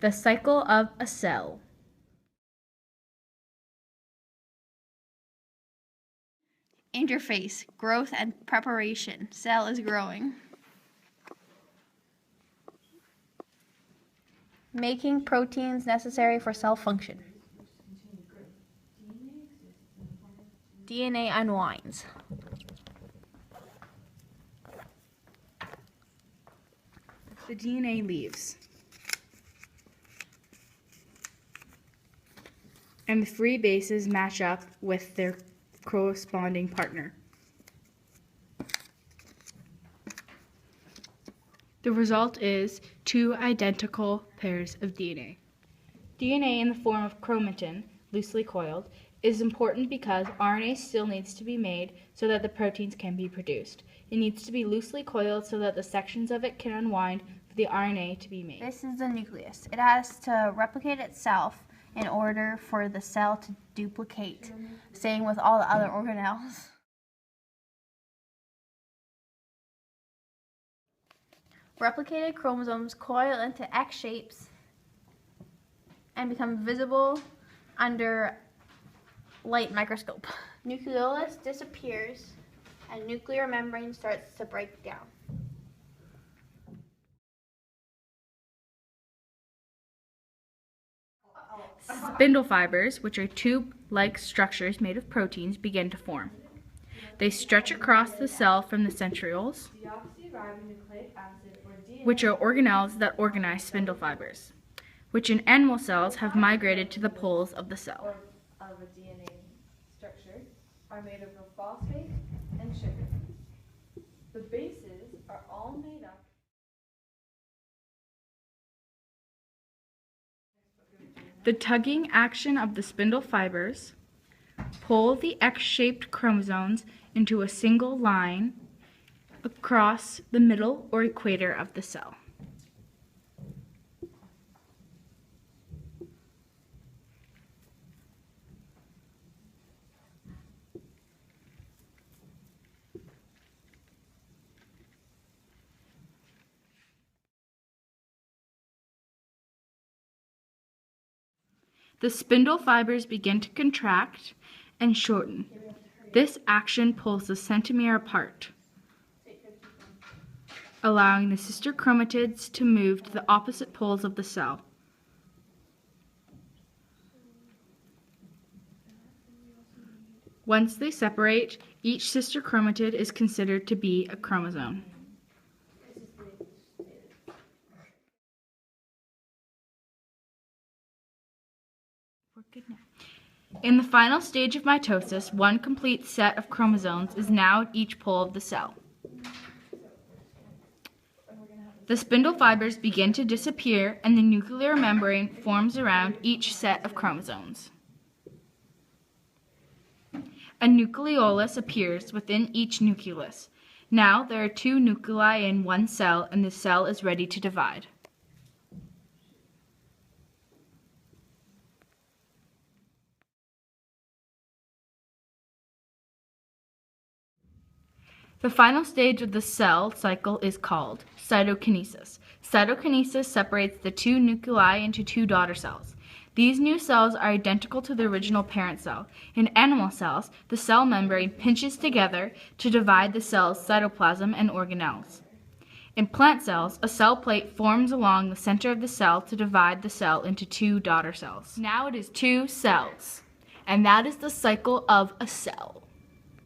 The cycle of a cell. Interphase, growth and preparation. Cell is growing. Making proteins necessary for cell function. DNA unwinds. The DNA leaves. And the free bases match up with their corresponding partner. The result is two identical pairs of DNA. DNA in the form of chromatin, loosely coiled, is important because RNA still needs to be made so that the proteins can be produced. It needs to be loosely coiled so that the sections of it can unwind for the RNA to be made. This is the nucleus. It has to replicate itself in order for the cell to duplicate, same with all the other organelles. Replicated chromosomes coil into X shapes and become visible under light microscope. Nucleolus disappears and nuclear membrane starts to break down. Spindle fibers, which are tube-like structures made of proteins, begin to form. They stretch across the cell from the centrioles, which are organelles that organize spindle fibers, which in animal cells have migrated to the poles of the cell. Of a DNA structure are made of a phosphate and sugar. The bases are all made up. The tugging action of the spindle fibers pull the X-shaped chromosomes into a single line across the middle or equator of the cell. The spindle fibers begin to contract and shorten. This action pulls the centromere apart, allowing the sister chromatids to move to the opposite poles of the cell. Once they separate, each sister chromatid is considered to be a chromosome. In the final stage of mitosis, one complete set of chromosomes is now at each pole of the cell. The spindle fibers begin to disappear and the nuclear membrane forms around each set of chromosomes. A nucleolus appears within each nucleus. Now there are two nuclei in one cell and the cell is ready to divide. The final stage of the cell cycle is called cytokinesis. Cytokinesis separates the two nuclei into two daughter cells. These new cells are identical to the original parent cell. In animal cells, the cell membrane pinches together to divide the cell's cytoplasm and organelles. In plant cells, a cell plate forms along the center of the cell to divide the cell into two daughter cells. Now it is two cells, and that is the cycle of a cell.